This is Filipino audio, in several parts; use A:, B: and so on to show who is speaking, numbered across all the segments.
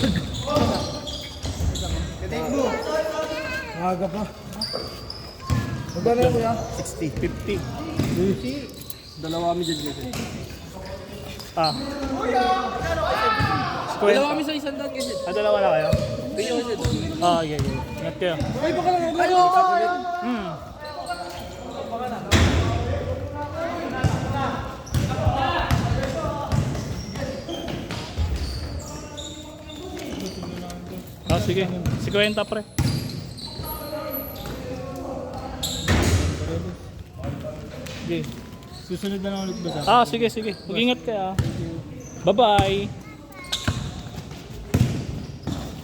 A: Take mo. Maaga pa. Magkano yan kuya?
B: 60.
C: 50.
A: Dalawa kami dyan kasi.
C: Ah.
A: Dalawa kami sa isang daan kasi.
C: Dalawa na kayo?
A: Tingnan kasi.
C: Okay. Ingat kayo.
A: Ay, baka lang. Ayo!
C: Sige. 50 pre. Sige.
A: Susunod na lang ulit ba?
C: Sige. Mag-ingat ka. Bye-bye.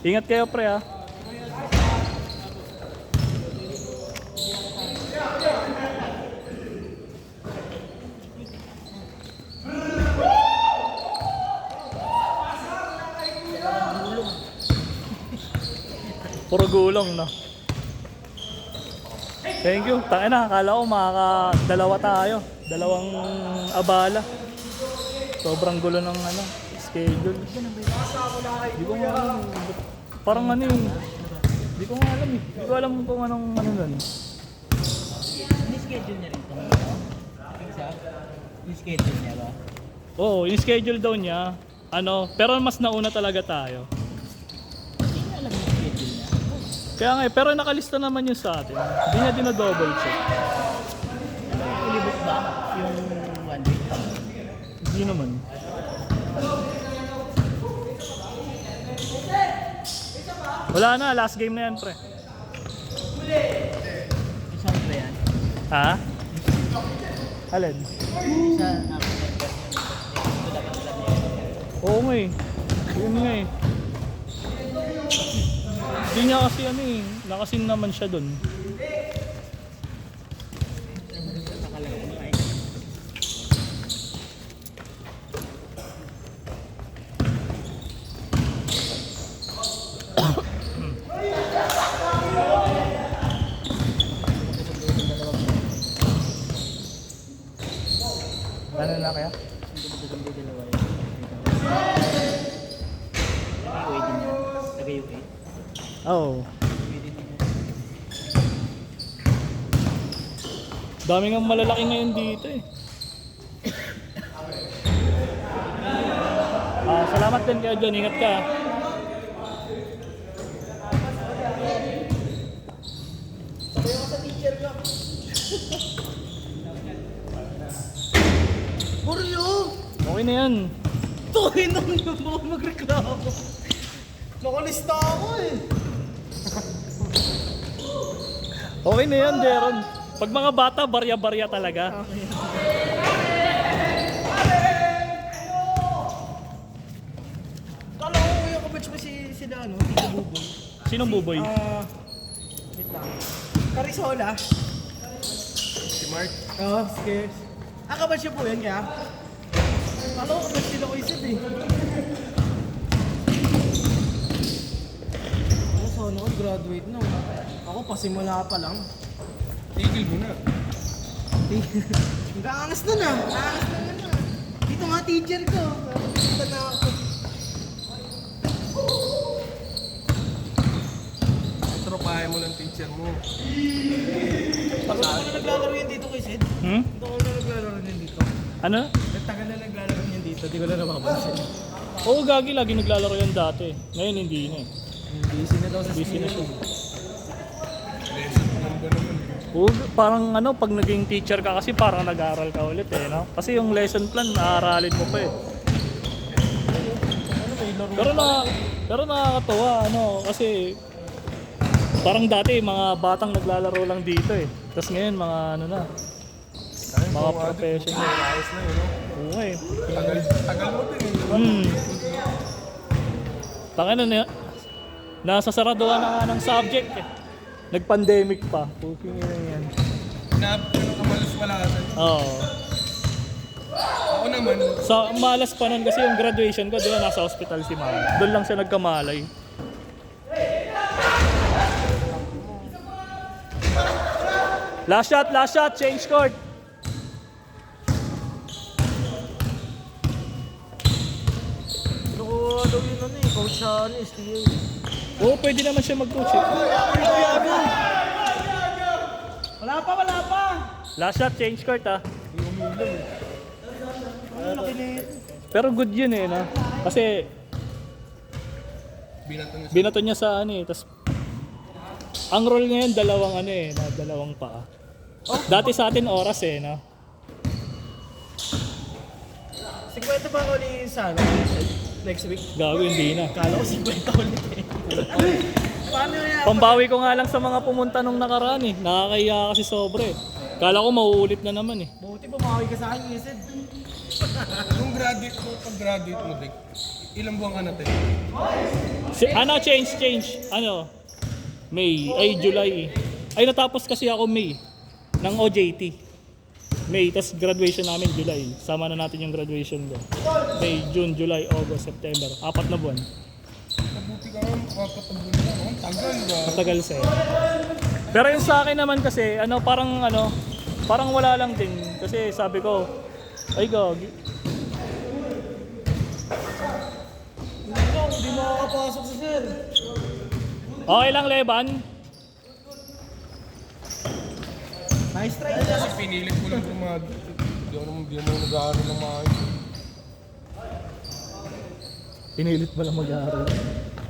C: Ingat kayo pre Puro gulong no. Thank you. Tangina, akala ko makakadalawa tayo. Dalawang abala. Sobrang gulo ng schedule. Hindi ko nga alam. Parang yung... Hindi ko nga alam eh. Hindi ko alam kung anong nun.
B: Ini-schedule niya rin ito. Ini-schedule niya ba?
C: Oo, in-schedule daw niya. Pero mas nauna talaga tayo.
B: Hindi niya alam yung schedule niya.
C: Kaya nga pero nakalista naman yun sa atin. Hindi niya dinodouble check.
B: Ilibot ba yung 1 week?
C: Hindi naman. Wala na, last game na yan pre.
B: Isang ba yan?
C: Ha? Alin?
B: Isa
C: Oo nga eh. Yun nga eh. Hindi niya kasi nakasin naman siya dun. Ano na kaya? Oo. Dami nga malalaki ngayon dito eh. Salamat din kayo John, ingat ka.
A: Sabi ako sa teacher ko. Buryo!
C: Okay na yan.
A: Tuhin nang yung mga magreklamo. Nakalista ako eh.
C: Okay na yan, Jeron. Pag mga bata, barya-barya talaga.
A: Kala ko yung kabatch mo sila Tito Buboy.
C: Sinong buboy?
A: Wait lang. Carisola. Si Mark? Oo, sige. Kabatch niya po yan kaya? Kala ko kabatch sila ko isip eh. Ano, graduate na. Ako pasimula pa lang.
D: Tigil mo na.
A: Nag-aangas na na. Dito nga teacher ko. Dito na ako.
D: Tropahin mo ng teacher mo.
A: Tagal ko na naglalaro yan dito kay Sid. Tagal na naglalaro yan dito.
C: Ano?
A: Tagal na naglalaro yan dito. Di ko na napapansin.
C: Oo, gagi. Lagi naglalaro yan dati. Ngayon hindi na eh.
A: Busy na daw sa
C: Busy na siya.
D: Lesson plan ba naman?
C: Oo, parang pag naging teacher ka kasi parang nag-aaral ka ulit eh, no? Kasi yung lesson plan, aaralin mo pa eh. Pero nakakatawa, kasi parang dati mga batang naglalaro lang dito eh. Tapos ngayon mga mga professional.
D: Ayos na yun, no?
C: Oo eh.
D: Tagal mo din eh.
C: Tangina na nasa saraduhan na nga ng subject eh. Nag-pandemic pa. Puking ina yan.
D: Kamalas malasan.
C: Oo.
D: Ako naman,
C: Sa malas pa nun kasi yung graduation ko, di ba nasa hospital si Mama. Doon lang siya nagkamalay. Last shot, change court.
A: Nakuha daw yun Coach sa ano, STA.
C: Oo, pwede naman siya mag-coach eh.
A: Wala pa!
C: Last shot, change court ah.
A: Ano, laki na yun.
C: Pero good yun eh, no? Kasi binato niya sa ano eh, tas ang role ngayon dalawang ano eh, na dalawang paa. Dati sa atin oras eh, no?
A: 50 ba ako ni Sana next week?
C: Gago, hindi na.
A: Kala ko 50 ulit eh. Paano yan?
C: Pambawi ko nga lang sa mga pumunta nung nakaraan eh. Nakakahiya kasi sobre. Kala ko mauulit na naman eh.
A: Buti bumawi ka sa akin, Yused.
D: Nung graduate mo, pag-graduate mo, Dick, ilang buwan ka na tayo?
C: Ano, change. Ano? May, ay July. Ay natapos kasi ako May ng OJT. May, tas graduation namin July. Sama na natin yung graduation ko. May, June, July, August, September. 4 na buwan.
D: Mabuti ka nga, makakapag-buwan ka. Ang tagal ba?
C: Matagal sa'yo. Pero yung sa akin naman kasi, parang wala lang din. Kasi sabi ko, ay gagi.
A: Hindi mo makakapasok sa sir.
C: Okay lang, Leban.
A: Nice try.
D: Kasi pinilit ko lang graduate. Di ako nag-aaral ng maayos.
C: Pinilit mo lang mag-aaral.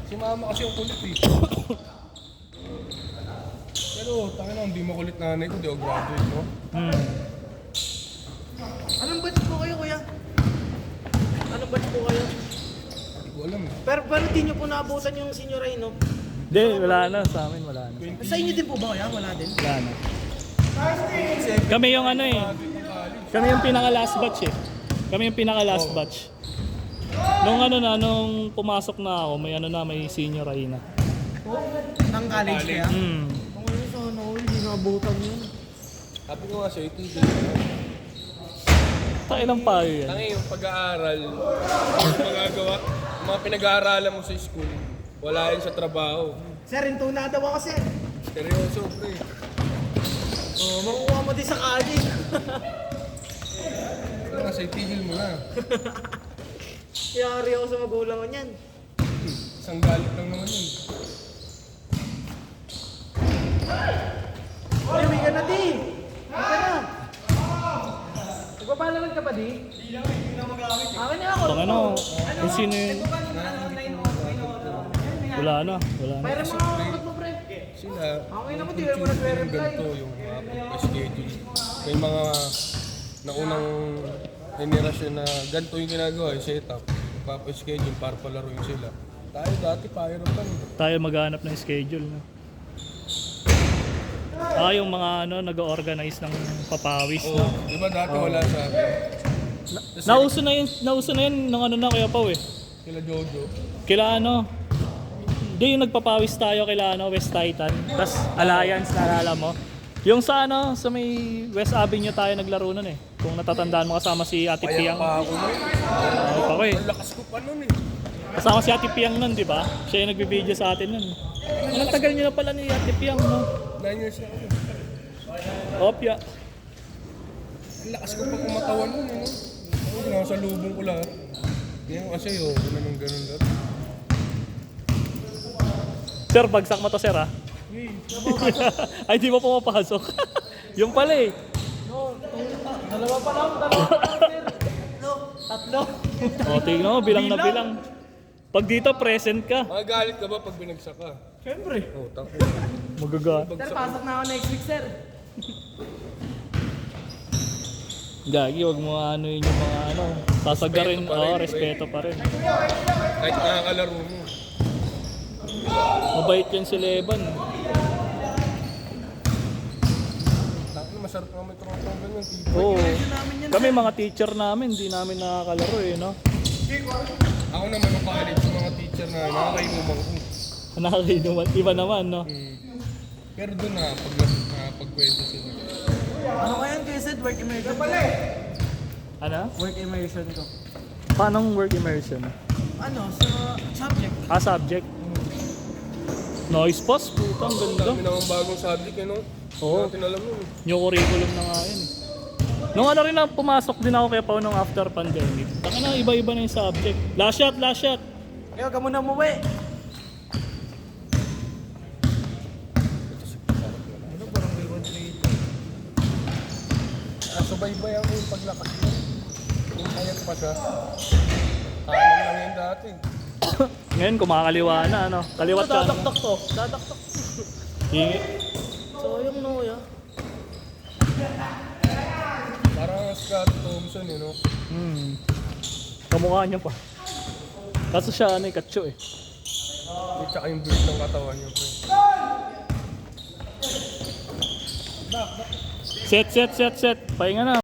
D: Si mama kasi yung kulit eh. Pero tayo na, hindi makulit nanay ko, di ako graduate, no?
A: Anong batch po kayo, kuya? Anong batch po kayo?
D: Hindi ko alam eh.
A: Pero di nyo po naabutan yung senior ay, no?
C: Hindi, wala na. Sa amin, wala na.
A: Sa inyo din po ba kaya? Wala din?
C: Wala na. Kami yung ano eh. Kami yung pinaka-last batch eh. Kami yung pinaka-last batch. Nung pumasok na ako, may senior ay na.
A: Ng college kaya? Ang ano sa ano, hindi naabutan yun.
D: Sabi ko nga sa'yo, itigil ka na.
C: Tayo lang payo yan.
D: Tangin yung pag-aaral, yung magagawa, yung mga pinag-aaralan mo sa school, wala yan sa trabaho.
A: Sir, inuna daw ako, sir.
D: Seryoso, pre.
A: Oh, makukuha mo din sa college.
D: Ito nga sa'yo, tigil mo na.
A: Yari ako sa magulang ko niyan.
D: Isang galit lang naman yun.
A: Uwi ka na, di. Uwi ka na. Nagpapalaman ka pa, di? Akin na ako.
C: Pang ano, kung sino yun? Wala na.
A: Mayroon mo ako agad mo, pre.
D: Sila,
A: Okay na mo, di mo nagre-reply.
D: ganito yung mga schedule. May mga naunang generasyon na ganito yung ginagawa, yung setup. Papa-schedule para palaruin sila. Tayo dati, pyro lang.
C: Tayo maghanap ng schedule. No? Yung mga nag-organize ng papawis.
D: Oo,
C: No?
D: di ba dati wala sa atin?
C: Nauso na yun ng kaya pa eh.
D: Sila Jojo.
C: Kila Hindi yung nagpapawis tayo kila West Titan. Tas Alliance, naalala mo? Yung sa sa may West Avenue tayo naglaro nun eh. Kung natatandaan mo kasama si Ate
D: Kaya
C: Piang.
D: pa ako nun.
C: Ano pa ko eh.
D: Ang lakas ko pa nun eh.
C: Kasama si Ate Piang nun, di ba? Siya yung nagbibideo sa atin nun. Anong tagal nyo na pala ni Ate Piang, no?
D: 9 years na ako.
C: Opya.
D: Ang lakas ko pa kumatawan nun eh. No? Nasa lubong ko lahat. Ngayon kasi ganun lahat.
C: Sir, bagsak mo to, sir, ha? Ay, di ba pumapasok? Yung pala eh.
A: Dalawa pa lang, sir. Tatlo.
C: O, tingnan mo, bilang na bilang. Pag dito, present ka.
D: Magagalit ka ba pag binagsak ka?
A: Siyempre.
D: Oo, tako.
C: Magaga.
A: Sir, pasok na ako next week, sir.
C: Gagi, wag mo yun yung mga sasagarin.
D: Respeto pa rin,
C: Oo,
D: pre.
C: respeto pa rin.
D: Kahit nakakalaro mo.
C: Mabait yan si Leban.
D: Tako na masarap naman ito ng ganyan. Tipo.
C: Oo. Kami mga teacher namin, di namin nakakalaro eh, no?
D: Ako naman ng college, yung mga teacher na nakakainuman ko.
C: Nakakainuman. Iba naman, no?
D: Pero doon pagkwento sila.
A: Ano kaya yung Yused? Work immersion ko.
C: Ano?
A: Work immersion ko.
C: Paano work immersion?
A: Ano, sa subject.
C: Subject. Noise post, putang
D: Ang
C: ganda.
D: dami namang bagong subject eh, no?
C: Oo.
D: Hindi natin alam yun.
C: New curriculum na nga yun. Nung rin na pumasok din ako kay Pao nung after pandemic. Taka na, iba-iba na yung subject. Last shot, last shot.
A: Kaya ka muna umuwi. Ano parang may 1-3.
D: Subaybay ako yung paglakas mo. Kung kayat pa siya. Kanan lang yun dati.
C: Ngayon kumakaliwa na, ano? Kaliwat ka.
A: Dadaktak to. Dadaktak.
C: Hingi.
A: Sayang no, ya.
D: Parang Scott Thompson, no?
C: Kamukha niya pa. Kaso siya, ano, katso eh.
D: At saka yung build ng katawan niya, pre.
C: Set. Pahinga na.